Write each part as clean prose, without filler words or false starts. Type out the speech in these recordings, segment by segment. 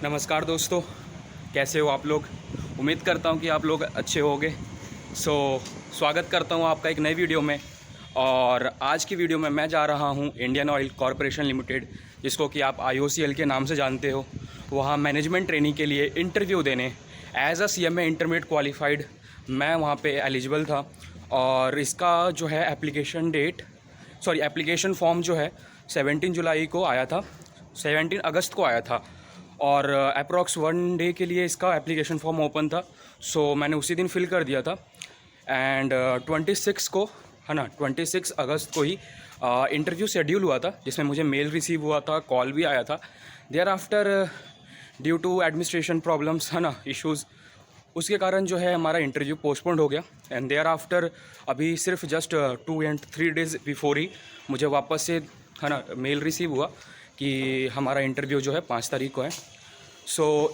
नमस्कार दोस्तों, कैसे हो आप लोग। उम्मीद करता हूँ कि आप लोग अच्छे होंगे। स्वागत करता हूँ आपका एक नई वीडियो में। और आज की वीडियो में मैं जा रहा हूँ इंडियन ऑयल कॉरपोरेशन लिमिटेड, जिसको कि आप IOCL के नाम से जानते हो, वहाँ मैनेजमेंट ट्रेनिंग के लिए इंटरव्यू देने। As a CMA intermediate qualified मैं वहाँ पे एलिजिबल था। और इसका जो है एप्लीकेशन फॉर्म जो है 17 जुलाई को आया था, 17 अगस्त को आया था। और अप्रॉक्स 1 डे के लिए इसका एप्लीकेशन फॉर्म ओपन था। मैंने उसी दिन फिल कर दिया था। एंड 26 को, है ना, 26 अगस्त को ही इंटरव्यू शेड्यूल हुआ था, जिसमें मुझे मेल रिसीव हुआ था, कॉल भी आया था। There after due to administration problems, है ना, इश्यूज़, उसके कारण जो है हमारा इंटरव्यू पोस्टपोन्ड हो गया। एंड देयर आफ्टर अभी सिर्फ just 2 and 3 days before he मुझे वापस से, है ना, मेल रिसीव हुआ कि हमारा इंटरव्यू जो है 5 तारीख को है।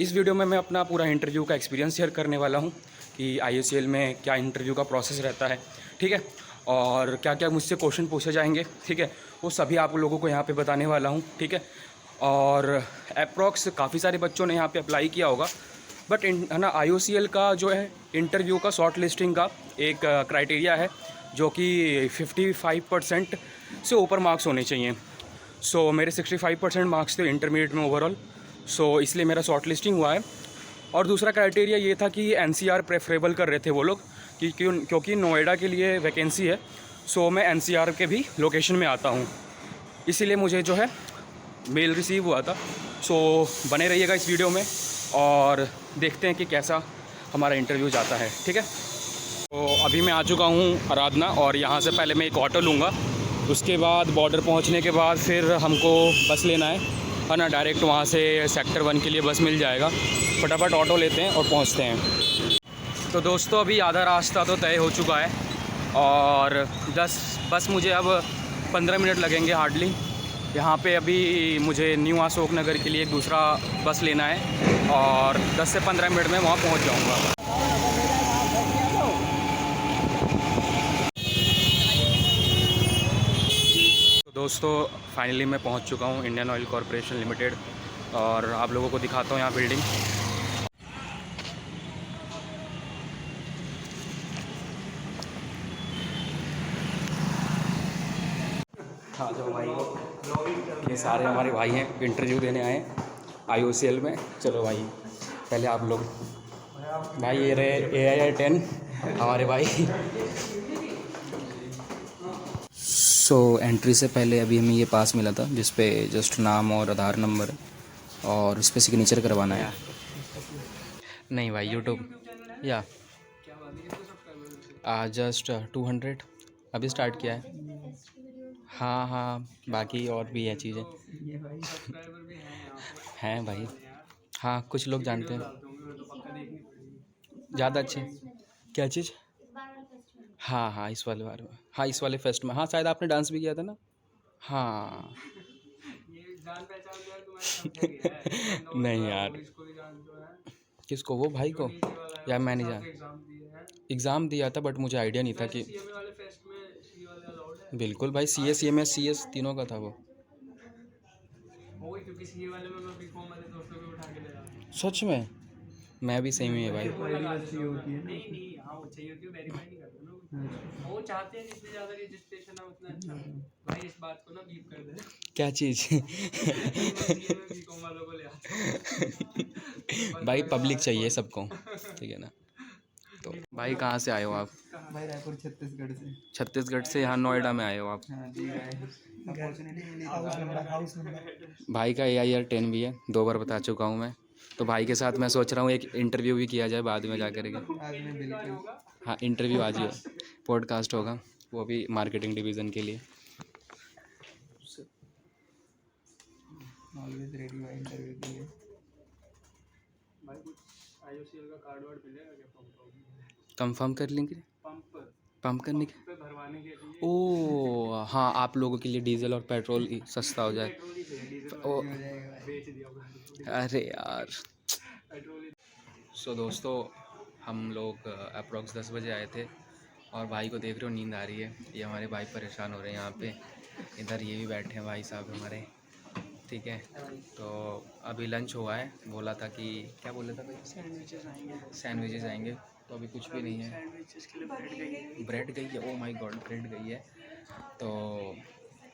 इस वीडियो में मैं अपना पूरा इंटरव्यू का एक्सपीरियंस शेयर करने वाला हूँ कि IOCL में क्या इंटरव्यू का प्रोसेस रहता है, ठीक है, और क्या क्या मुझसे क्वेश्चन पूछे जाएंगे, ठीक है, वो सभी आप लोगों को यहाँ पे बताने वाला हूँ, ठीक है। और अप्रॉक्स काफ़ी सारे बच्चों ने यहाँ पे अप्लाई किया होगा, बट है ना, IOCL का जो है इंटरव्यू का शॉर्ट लिस्टिंग का एक क्राइटेरिया है, जो कि 55% से ऊपर मार्क्स होने चाहिए। मेरे 65% मार्क्स थे इंटरमीडिएट में ओवरऑल। इसलिए मेरा शॉर्ट लिस्टिंग हुआ है। और दूसरा क्राइटेरिया ये था कि NCR प्रेफरेबल कर रहे थे वो लोग, क्योंकि नोएडा के लिए वैकेंसी है। मैं NCR के भी लोकेशन में आता हूँ, इसीलिए मुझे जो है मेल रिसीव हुआ था। बने रहिएगा इस वीडियो में और देखते हैं कि कैसा हमारा इंटरव्यू जाता है, ठीक है। अभी मैं आ चुका हूँ आराधना, और यहाँ से पहले मैं एक ऑटो लूँगा। उसके बाद बॉर्डर पहुँचने के बाद फिर हमको बस लेना है ना, डायरेक्ट वहाँ से सेक्टर 1 के लिए बस मिल जाएगा। फटाफट ऑटो लेते हैं और पहुँचते हैं। तो दोस्तों, अभी आधा रास्ता तो तय हो चुका है और बस मुझे अब 15 मिनट लगेंगे हार्डली। यहाँ पे अभी मुझे न्यू अशोक नगर के लिए एक दूसरा बस लेना है और 10 से 15 मिनट में वहाँ पहुँच जाऊँगा। तो दोस्तों, फाइनली मैं पहुँच चुका हूँ इंडियन ऑयल कॉरपोरेशन लिमिटेड, और आप लोगों को दिखाता हूँ यहाँ बिल्डिंग। हाँ, जो भाई ये सारे हमारे भाई हैं, इंटरव्यू देने आए IOCL में। चलो भाई, पहले आप लोग, भाई ये रहे AIR 10 हमारे भाई। एंट्री से पहले अभी हमें ये पास मिला था, जिस पे जस्ट नाम और आधार नंबर और इस पर सिग्नेचर करवाना है। नहीं भाई, यूट्यूब या जस्ट 200 अभी स्टार्ट किया है। हाँ हाँ, बाकी और भी है चीज़ें हैं भाई। हाँ, कुछ लोग जानते हैं ज़्यादा अच्छे। क्या चीज़? हाँ हाँ, इस वाले बारे में, हाँ इस वाले फेस्ट में, हाँ शायद आपने डांस भी किया था ना। हाँ नहीं यार, किसको? वो भाई को? यार मैं नहीं जान, एग्ज़ाम दिया था बट मुझे आइडिया नहीं था कि बिल्कुल भाई, CS तीनों का था वो। सच में? मैं भी सही में है भाई। क्या चीज़? भाई पब्लिक चाहिए सबको, ठीक है ना। तो भाई कहाँ से आए हो आप? भाई रायपुर छत्तीसगढ़ से। छत्तीसगढ़ से यहाँ नोएडा में आए हो आप? हाँ जी भाई, अपॉर्चुनिटी मिली तो हाउस नंबर। भाई का AIR 10 भी है, 2 बार बता चुका हूँ मैं। तो भाई के साथ मैं सोच रहा हूँ एक इंटरव्यू भी किया जाए बाद में जा कर के। आज में बिल्कुल हाँ, इंटरव्यू आज ही हो, पॉडकास्ट होगा, वो भी मार्केटिंग डिवीज़न के लिए। ऑलवेज रेडी भाई इंटरव्यू के लिए। भाई कुछ IOCL का कार्ड वार्ड मिलेगा क्या? कंफर्म कर लेंगे, पंप करने के। पे भरवाने के लिए ओ हाँ, आप लोगों के लिए डीजल और पेट्रोल सस्ता हो जाए। पेट्रोल ही चाहिए, डीजल ओ हो जाएगा भाई। बेच दिया होगा। अरे यार। पेट्रोल ही। दोस्तों, हम लोग अप्रॉक्स 10 बजे आए थे, और भाई को देख रहे हो नींद आ रही है। ये हमारे भाई परेशान हो रहे हैं यहाँ पे। इधर ये भी बैठे हैं भाई साहब हमारे, ठीक है। तो अभी लंच हुआ है, बोला था कि क्या बोला था भाई, सैंडविचेस आएंगे। सैंडविचेस आएंगे, तो अभी कुछ भी नहीं है। सैंडविचेस के लिए ब्रेड गई है। ब्रेड गई है, ओ माय गॉड ब्रेड गई है। तो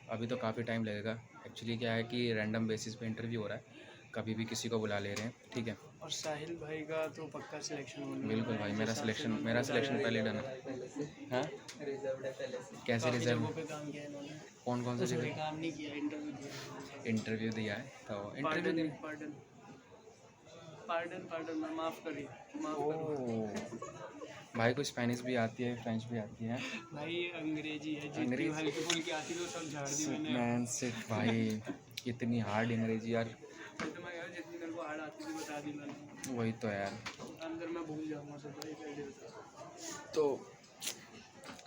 अभी तो काफ़ी टाइम लगेगा। एक्चुअली क्या है कि रैंडम बेसिस पे इंटरव्यू हो रहा है, कभी भी किसी को बुला ले रहे हैं, ठीक है। और साहिल भाई का तो पक्का सिलेक्शन होने वाला बिल्कुल है, भाई, जिस मेरा हिसाब से सिलेक्शन उन्होंने मेरा बताया सिलेक्शन है। पहले डन है। हाँ कैसे काफ़ी रिजर्व, जगहों पे काम किया है इन्होंने। कौन कौन से सॉरी, जगह काम नहीं किया, इंटरव्यू दिया। इंटरव्यू दिया है? तो इंटरव्यू पार्डन देने पार्डन पार्डन पार्डन मैं माफ़ करिए, माफ़ करो। ओ भाई को स्पेनिश भी आती है, फ्रेंच भी आती है। भाई ये अंग्रेजी है, जितनी अंग्रेजी? हल्की फुल्की आती तो सब झाड़ दी मैंने। मैन सिर्फ भाई इतनी हार्ड अंग्रेजी यार, फिर तो मैं कहा जितनी मेरे को हार्ड आती थी बता दी मैंने। वही तो यार। अंदर मैं भूल जाऊँगा सब भाई, पहले बता। तो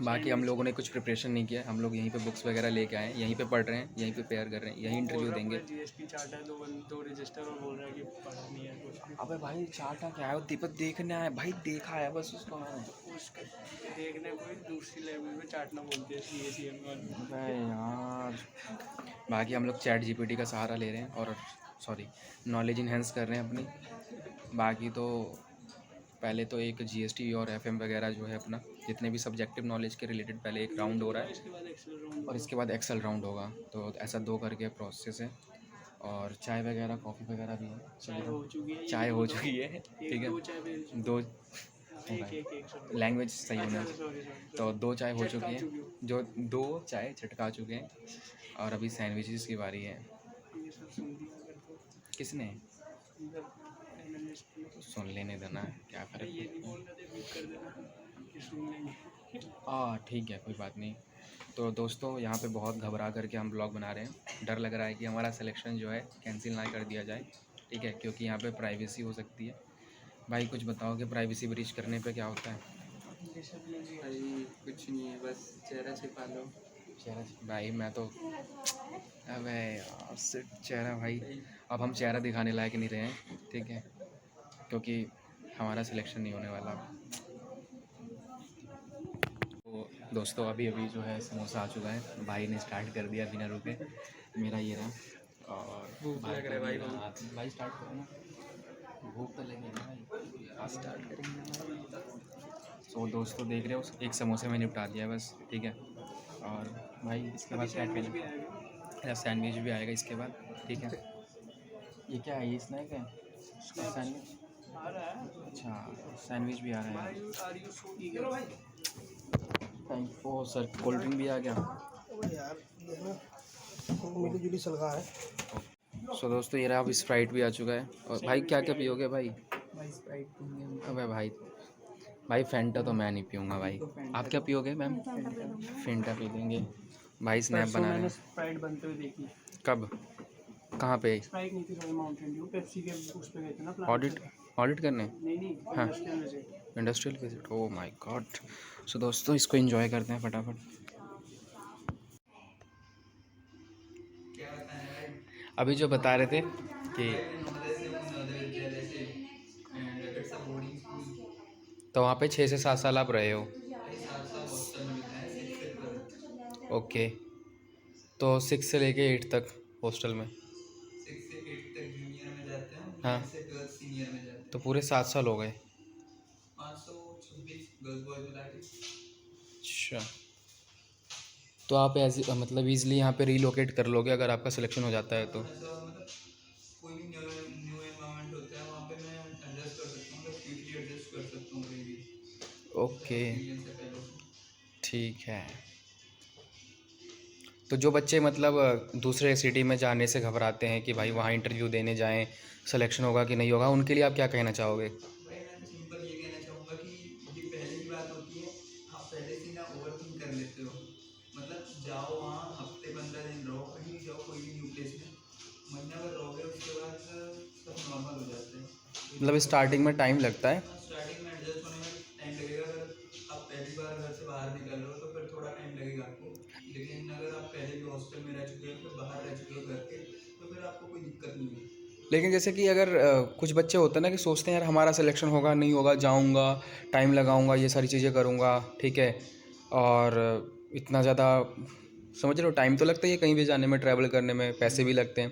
बाकी हम लोगों ने कुछ प्रिपरेशन नहीं किया, हम लोग यहीं पे बुक्स वगैरह लेके आए हैं, यहीं पे पढ़ रहे हैं, यहीं पे पेयर कर रहे हैं, यहीं इंटरव्यू देंगे। जीएसटी चार्ट है, दो रजिस्टर, और बोल रहा है कि पढ़ा नहीं है कुछ भी। अबे भाई चार्टा क्या है, वो दीपक देखने आया भाई, देखा है बस उसको मैंने। उसका देखने कोई दूसरी लैंग्वेज में चाटना बोलते हैं, CACM वाले। अबे यार, बाकी हम लोग चैट जीपीटी का सहारा ले रहे हैं और सॉरी नॉलेज इन्हेंस कर रहे हैं अपनी। बाकी तो पहले तो एक जीएसटी और एफएम वगैरह जो है अपना जितने भी सब्जेक्टिव नॉलेज के रिलेटेड पहले एक राउंड हो रहा है, इसके बाद एक्सेल राउंड और इसके बाद एक्सेल राउंड होगा। तो ऐसा 2 करके प्रोसेस है। और चाय वगैरह कॉफ़ी वगैरह भी है, चाय हो चुकी है। चाय हो चुकी है, ठीक है। दो चाय भेज, 2 एक एक एक सॉरी लैंग्वेज सही होना चाहिए। Sorry sorry. तो 2 चाय हो चटका चुकी चुकी हैं, हूँ। जो 2 चाय चटका चुके हैं, और अभी सैंडविचेस की बारी है। ये सब सुन दिया अगर तो किसने? इधर एनालिस्ट ने। तो सुन लेने देना, क्या अरे ये नहीं फर्क। बोल रहे थे, म्यूट कर देना कि सुन लेंगे। ठीक है, कोई बात नहीं। तो दोस्तों यहाँ पे बहुत घबरा करके हम ब्लॉग बना रहे हैं, डर लग रहा है कि हमारा सिलेक्शन जो है कैंसिल ना कर दिया जाए, ठीक है, क्योंकि यहाँ पे प्राइवेसी हो सकती है। भाई कुछ बताओ कि प्राइवेसी ब्रीच करने पे क्या होता है? डिसिप्लिन भी है। भाई कुछ नहीं है, बस चेहरा छिपा लो। चेहरा भाई मैं तो, अबे यार सिर्फ चेहरा भाई, अब हम चेहरा दिखाने लायक नहीं रहे हैं, ठीक है, क्योंकि हमारा सिलेक्शन नहीं होने वाला। तो दोस्तों अभी अभी जो है समोसा आ चुका है, भाई ने स्टार्ट कर दिया बिना रुके। मेरा ये रहा, और भूख लग रहा है भाई भाई स्टार्ट करो ना, भूख तो लगी ना भाई, आज स्टार्ट करेंगे। तो दोस्तों देख रहे हो, एक समोसे में निपटा दिया बस, ठीक है। और भाई इसके बाद क्या सैंडविच भी करें? आएगा। सैंडविच भी आएगा इसके बाद, ठीक है। ये क्या है, ये स्नैक है? सैंडविच, आ रहा है अच्छा सैंडविच भी आ रहा है। भाई। आर यू सो ईगर भाई? थैंक ओ सर, कोल्ड ड्रिंक भी आ गया। यार ये ना मिली जुली सलगा है। सो दोस्तों ये रहा, अब स्प्राइट भी आ चुका है। और भाई क्या क्या पियोगे भाई? भाई स्प्राइट पीएंगे हम। अबे भाई फेंटा तो मैं नहीं पीऊँगा भाई। आप क्या पियोगे मैम? फेंटा पी लेंगे। भाई स्नैप परसों बना रहे मैंने हैं। स्प्राइट बनते हुए देखी। कब? कहाँ पे? स्प्राइट नहीं थी, सॉरी, माउंटेन ड्यू। पेप्सी के उस पे गए थे ना, प्लांट ऑडिट पे। ऑडिट करने? नहीं हाँ। Industrial visit. Industrial visit, oh my god. So दोस्तों इसको एंजॉय करते हैं फटाफट। अभी जो बता रहे थे कि तो वहाँ पे 6 से 7 साल आप रहे हो? ओके, तो 6 से लेके 8 तक हॉस्टल में? 6 से 8 तक जूनियर में जाते हैं, हाँ। 9 से 12 सीनियर में जाते हैं। तो पूरे 7 साल हो गए। 526 गर्ल्स बॉयज मिला के। अच्छा, तो आप मतलब ईज़िली यहाँ पे रीलोकेट कर लोगे अगर आपका सिलेक्शन हो जाता है तो? ऐसा मतलब कोई भी न्यू एनवायरनमेंट होता है वहाँ पे मैं एडजस्ट कर सकता हूँ, मतलब क्विकली एडजस्ट कर सकता हूँ कहीं भी। ओके एक्सपीरियंस है पहले से। ठीक है। तो जो बच्चे मतलब दूसरे सिटी में जाने से घबराते हैं कि भाई वहाँ इंटरव्यू देने जाएं, सिलेक्शन होगा कि नहीं होगा, उनके लिए आप क्या कहना चाहोगे? भाई मैं सिंपल ये कहना चाहूँगा कि ये पहले की बात होती है, आप पहले से ना ओवरथिंक कर लेते हो। मतलब जाओ वहाँ हफ्ते 15 दिन रहो, कहीं भी जाओ, कोई भी न्यू प्लेस में महीना भर रहोगे, उसके बाद सब नॉर्मल हो जाता है। मतलब स्टार्टिंग में टाइम लगता है। स्टार्टिंग में एडजस्ट होने में टाइम लगेगा। अगर आप पहली बार घर से बाहर निकल रहे हो तो फिर थोड़ा टाइम लगेगा आपको, लेकिन अगर आप पहले भी हॉस्टल में रह चुके हो, फिर बाहर रह चुके हो घर के, तो फिर आपको कोई दिक्कत नहीं है। लेकिन जैसे कि अगर कुछ बच्चे होते हैं ना कि सोचते हैं यार हमारा सिलेक्शन होगा नहीं होगा, जाऊंगा, टाइम लगाऊंगा, ये सारी चीज़ें करूंगा, ठीक है, और इतना ज़्यादा समझ रहे हो टाइम तो लगता ही है कहीं भी जाने में, ट्रैवल करने में पैसे भी लगते हैं।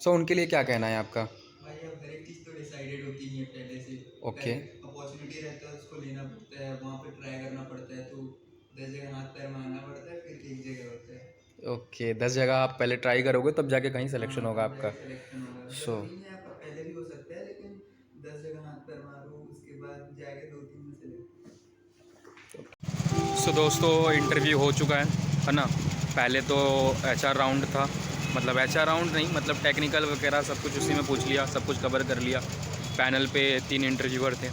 सो उनके लिए क्या कहना है आपका? भाई अब हर एक चीज़ तो डिसाइडेड होती नहीं है पहले से। ओके। अपॉर्चुनिटी रहता है उसको लेना पड़ता है, वहाँ पे ट्राई करना पड़ता है, तो 10 जगह हाथ पैर मारना पड़ता है, फिर एक जगह होता है। ओके, 10 जगह आप पहले ट्राई करोगे तब जाके कहीं सिलेक्शन होगा हाँ, आपका। जाके सिलेक्शन होगा। सो जरूरी नहीं है आपका पहले भी हो सकता है, लेकिन 10 जगह हाथ पैर मारो, उसके बाद जाके 2-3 में सिलेक्ट। सो दोस्तों इंटरव्यू हो चुका है ना। पहले तो HR राउंड था, मतलब HR राउंड नहीं, मतलब टेक्निकल वगैरह सब कुछ उसी में पूछ लिया, सब कुछ कवर कर लिया। पैनल पे 3 इंटरव्यूअर थे।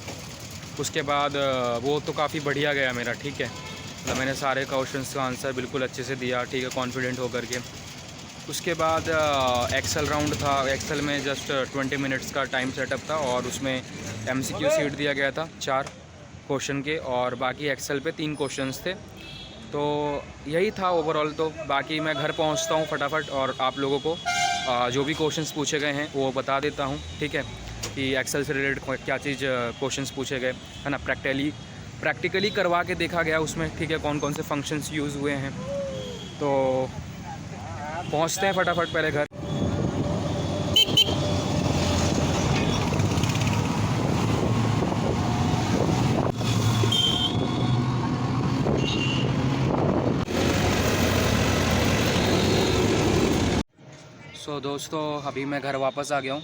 उसके बाद वो तो काफ़ी बढ़िया गया मेरा, ठीक है। मतलब मैंने सारे क्वेश्चंस का आंसर बिल्कुल अच्छे से दिया, ठीक है, कॉन्फिडेंट होकर के। उसके बाद एक्सेल राउंड था। एक्सेल में जस्ट 20 मिनट्स का टाइम सेटअप था और उसमें MCQ सीट दिया गया था 4 क्वेश्चन के, और बाकी एक्सेल पे 3 क्वेश्चंस थे। तो यही था ओवरऑल। तो बाकी मैं घर पहुंचता हूं फटाफट और आप लोगों को जो भी क्वेश्चंस पूछे गए हैं वो बता देता हूं, ठीक है, कि एक्सेल से रिलेटेड क्या चीज़ क्वेश्चंस पूछे गए, है ना। प्रैक्टिकली करवा के देखा गया उसमें, ठीक है, कौन कौन से फंक्शंस यूज़ हुए हैं। तो पहुंचते हैं फटाफट पहले घर। सो दोस्तों अभी मैं घर वापस आ गया हूँ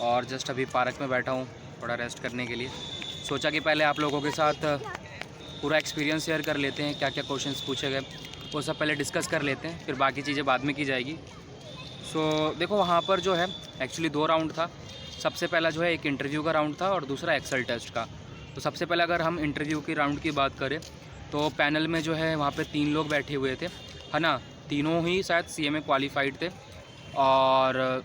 और जस्ट अभी पार्क में बैठा हूँ थोड़ा रेस्ट करने के लिए। सोचा कि पहले आप लोगों के साथ पूरा एक्सपीरियंस शेयर कर लेते हैं, क्या क्या क्वेश्चंस पूछे गए वो सब पहले डिस्कस कर लेते हैं, फिर बाकी चीज़ें बाद में की जाएगी। सो देखो वहाँ पर जो है एक्चुअली 2 राउंड था। सबसे पहला जो है एक इंटरव्यू का राउंड था और दूसरा एक्सेल टेस्ट का। तो सबसे पहले अगर हम इंटरव्यू की राउंड की बात करें तो पैनल में जो है वहाँ पे 3 लोग बैठे हुए थे, है ना। तीनों ही शायद CMA क्वालिफाइड थे। और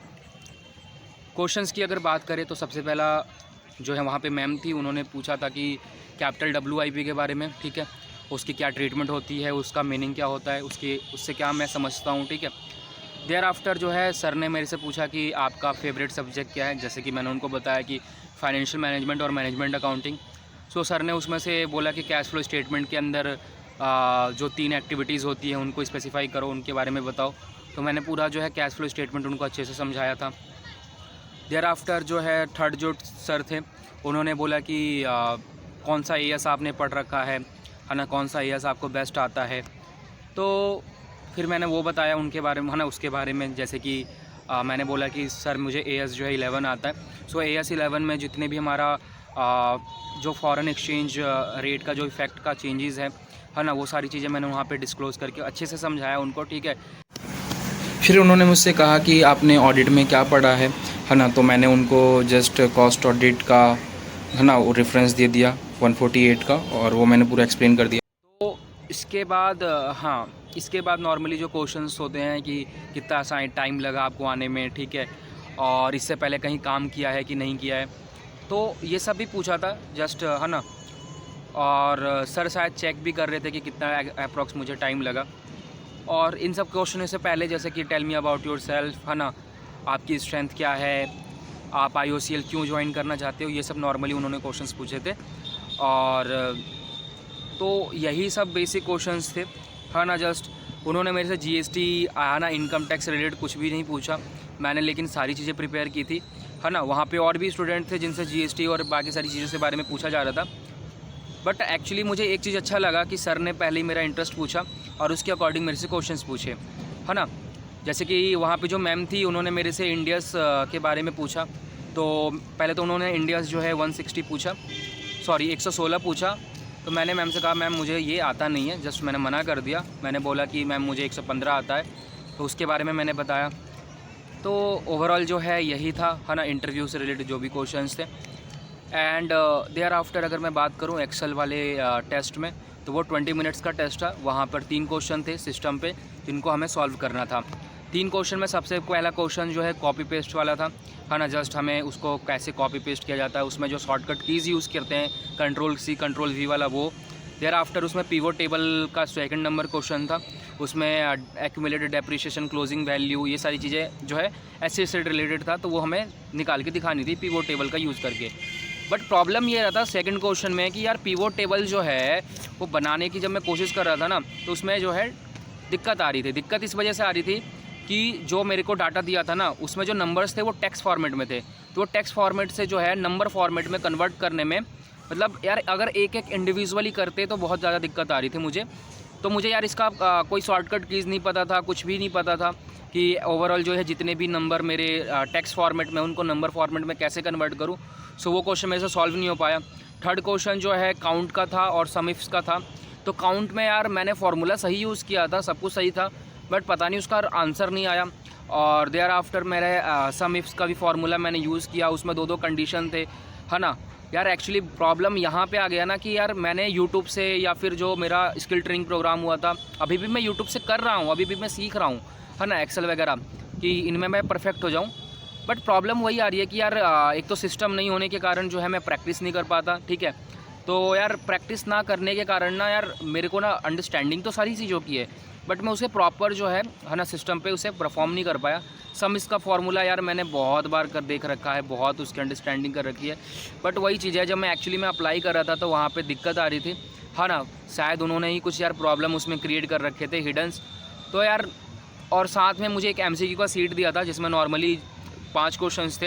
क्वेश्चंस की अगर बात करें तो सबसे पहला जो है वहाँ पे मैम थी, उन्होंने पूछा था कि कैपिटल WIP के बारे में, ठीक है, उसकी क्या ट्रीटमेंट होती है, उसका मीनिंग क्या होता है, उससे क्या मैं समझता हूँ, ठीक है। देयर आफ्टर जो है सर ने मेरे से पूछा कि आपका फेवरेट सब्जेक्ट क्या है, जैसे कि मैंने उनको बताया कि फाइनेंशियल मैनेजमेंट और मैनेजमेंट अकाउंटिंग। सो सर ने उसमें से बोला कि कैश फ्लो स्टेटमेंट के अंदर जो 3 एक्टिविटीज़ होती हैं उनको स्पेसिफाई करो, उनके बारे में बताओ। तो मैंने पूरा जो है कैश फ्लो स्टेटमेंट उनको अच्छे से समझाया था। देयर आफ्टर जो है थर्ड जो सर थे उन्होंने बोला कि कौन सा AS आपने पढ़ रखा है ना, कौन सा AS आपको बेस्ट आता है। तो फिर मैंने वो बताया उनके बारे में, है ना, उसके बारे में। जैसे कि मैंने बोला कि सर मुझे AS जो है 11 आता है। सो AS 11 में जितने भी हमारा जो फॉरेन एक्सचेंज रेट का जो इफ़ेक्ट का चेंजेस है ना, वो सारी चीज़ें मैंने वहाँ पे डिस्क्लोज़ करके अच्छे से समझाया उनको, ठीक है। फिर उन्होंने मुझसे कहा कि आपने ऑडिट में क्या पढ़ा है ना। तो मैंने उनको जस्ट कॉस्ट ऑडिट का, है ना, वो रेफरेंस दे दिया 148 का, और वो मैंने पूरा एक्सप्लेन कर दिया। तो इसके बाद हाँ, इसके बाद नॉर्मली जो क्वेश्चंस होते हैं कि कितना टाइम लगा आपको आने में, ठीक है, और इससे पहले कहीं काम किया है कि नहीं किया है, तो ये सब भी पूछा था जस्ट, है ना। और सर शायद चेक भी कर रहे थे कि कितना अप्रॉक्स मुझे टाइम लगा। और इन सब क्वेश्चन से पहले जैसे कि tell me about yourself, है ना, आपकी स्ट्रेंथ क्या है, आप IOCL क्यों ज्वाइन करना चाहते हो, ये सब नॉर्मली उन्होंने क्वेश्चंस पूछे थे। और तो यही सब बेसिक क्वेश्चंस थे, है ना। जस्ट उन्होंने मेरे से GST आया ना, इनकम टैक्स रिलेटेड कुछ भी नहीं पूछा मैंने, लेकिन सारी चीज़ें प्रिपेयर की थी, है ना। वहाँ पे और भी स्टूडेंट थे जिनसे GST और बाकी सारी चीज़ों के बारे में पूछा जा रहा था। बट एक्चुअली मुझे एक चीज़ अच्छा लगा कि सर ने पहले ही मेरा इंटरेस्ट पूछा और उसके अकॉर्डिंग मेरे से क्वेश्चंस पूछे, है ना। जैसे कि वहाँ पे जो मैम थी उन्होंने मेरे से इंडियस के बारे में पूछा। तो पहले तो उन्होंने इंडियस जो है 160 पूछा, सॉरी 116 पूछा। तो मैंने मैम से कहा मैम मुझे ये आता नहीं है, जस्ट मैंने मना कर दिया। मैंने बोला कि मैम मुझे 115 आता है, तो उसके बारे में मैंने बताया। तो ओवरऑल जो है यही था, है ना, इंटरव्यू से रिलेटेड जो भी क्वेश्चंस थे। एंड देयर आफ्टर अगर मैं बात करूं एक्सेल वाले टेस्ट में, तो वो 20 मिनट्स का टेस्ट था। वहाँ पर 3 क्वेश्चन थे सिस्टम पे जिनको हमें सॉल्व करना था। 3 क्वेश्चन में सबसे पहला क्वेश्चन जो है कॉपी पेस्ट वाला था, है ना। जस्ट हमें उसको कैसे कॉपी पेस्ट किया जाता है, उसमें जो शॉर्टकट कीज़ यूज़ करते हैं Ctrl+C Ctrl+V वाला, वो। देयर आफ्टर उसमें पिवोट टेबल का 2nd नंबर क्वेश्चन था, उसमें एक्यूमुलेटेड डेप्रिसिएशन, क्लोजिंग वैल्यू, ये सारी चीज़ें जो है एसेट से रिलेटेड था, तो वो हमें निकाल के दिखानी थी पिवोट टेबल का यूज़ करके। बट प्रॉब्लम ये रहता 2nd क्वेश्चन में कि यार पिवोट टेबल जो है वो बनाने की जब मैं कोशिश कर रहा था ना, तो उसमें जो है दिक्कत आ रही थी। दिक्कत इस वजह से आ रही थी कि जो मेरे को डाटा दिया था ना उसमें जो नंबर्स थे वो टेक्स्ट फॉर्मेट में थे, तो वो टेक्स्ट फॉर्मेट से जो है नंबर फॉर्मेट में कन्वर्ट करने में मतलब यार अगर एक एक इंडिविजुअली करते तो बहुत ज़्यादा दिक्कत आ रही थी मुझे। तो मुझे यार इसका कोई शॉर्टकट कीज़ नहीं पता था, कुछ भी नहीं पता था कि ओवरऑल जो है जितने भी नंबर मेरे टेक्स्ट फॉर्मेट में उनको नंबर फॉर्मेट में कैसे कन्वर्ट करूँ। सो वो क्वेश्चन मेरे से सॉल्व नहीं हो पाया। थर्ड क्वेश्चन जो है काउंट का था और सम इफ्स का था। तो काउंट में यार मैंने फार्मूला सही यूज़ किया था, सब कुछ सही था, बट पता नहीं उसका आंसर नहीं आया। और देयर आफ्टर मेरे सम इफ्स का भी फार्मूला मैंने यूज़ किया, उसमें 2 कंडीशन थे, है ना। यार एक्चुअली प्रॉब्लम यहाँ पे आ गया ना कि यार मैंने यूट्यूब से या फिर जो मेरा स्किल ट्रेनिंग प्रोग्राम हुआ था, अभी भी मैं यूट्यूब से कर रहा हूँ, अभी भी मैं सीख रहा हूँ, है ना, एक्सेल वगैरह कि इनमें मैं परफेक्ट हो जाऊँ। बट प्रॉब्लम वही आ रही है कि यार एक तो सिस्टम नहीं होने के कारण जो है मैं प्रैक्टिस नहीं कर पाता, ठीक है। तो यार प्रैक्टिस ना करने के कारण ना यार मेरे को ना अंडरस्टैंडिंग तो सारी चीज़ों की है, बट मैं उसे प्रॉपर जो है ना सिस्टम पे उसे परफॉर्म नहीं कर पाया। सम इसका फार्मूला यार मैंने बहुत बार कर देख रखा है, बहुत उसकी अंडरस्टैंडिंग कर रखी है, बट वही चीज़ है जब मैं एक्चुअली में अप्लाई कर रहा था तो वहाँ पे दिक्कत आ रही थी, है ना। शायद उन्होंने ही कुछ यार प्रॉब्लम उसमें क्रिएट कर रखे थे हिडन्स। तो यार और साथ में मुझे एक MCQ का सीट दिया था जिसमें नॉर्मली 5 क्वेश्चंस थे,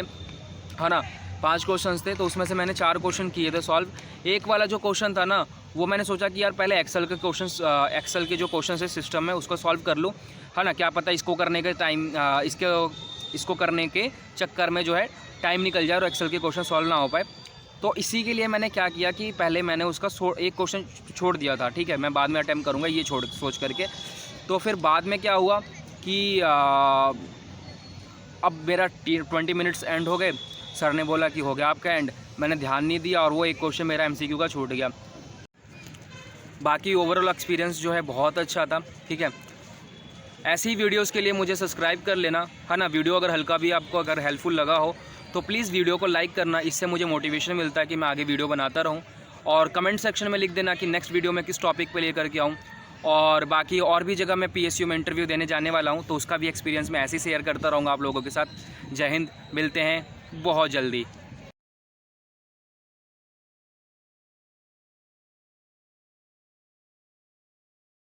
है ना, 5 क्वेश्चंस थे। तो उसमें से मैंने 4 क्वेश्चन किए थे सॉल्व। एक वाला जो क्वेश्चन था ना वो मैंने सोचा कि यार पहले एक्सेल के जो क्वेश्चन है सिस्टम में उसको सॉल्व कर लूँ, है ना, क्या पता इसको करने के टाइम इसको करने के चक्कर में जो है टाइम निकल जाए और एक्सेल के क्वेश्चन सॉल्व ना हो पाए। तो इसी के लिए मैंने क्या किया कि पहले मैंने उसका एक क्वेश्चन छोड़ दिया था, ठीक है, मैं बाद में अटैम्प्ट करूँगा ये सोच करके। तो फिर बाद में क्या हुआ कि अब मेरा 20 मिनट्स एंड हो गए, सर ने बोला कि हो गया आपका एंड, मैंने ध्यान नहीं दिया और वो एक क्वेश्चन मेरा MCQ का छूट गया। बाकी ओवरऑल एक्सपीरियंस जो है बहुत अच्छा था, ठीक है। ऐसी ही वीडियोस के लिए मुझे सब्सक्राइब कर लेना, है ना। वीडियो अगर हल्का भी आपको अगर हेल्पफुल लगा हो तो प्लीज़ वीडियो को लाइक करना, इससे मुझे मोटिवेशन मिलता है कि मैं आगे वीडियो बनाता रहूँ। और कमेंट सेक्शन में लिख देना कि नेक्स्ट वीडियो में किस टॉपिक पे लेकर के आऊँ। और बाकी और भी जगह मैं PSU में इंटरव्यू देने जाने वाला हूँ, तो उसका भी एक्सपीरियंस मैं ऐसे ही शेयर करता रहूँगा आप लोगों के साथ। जय हिंद, मिलते हैं बहुत जल्दी।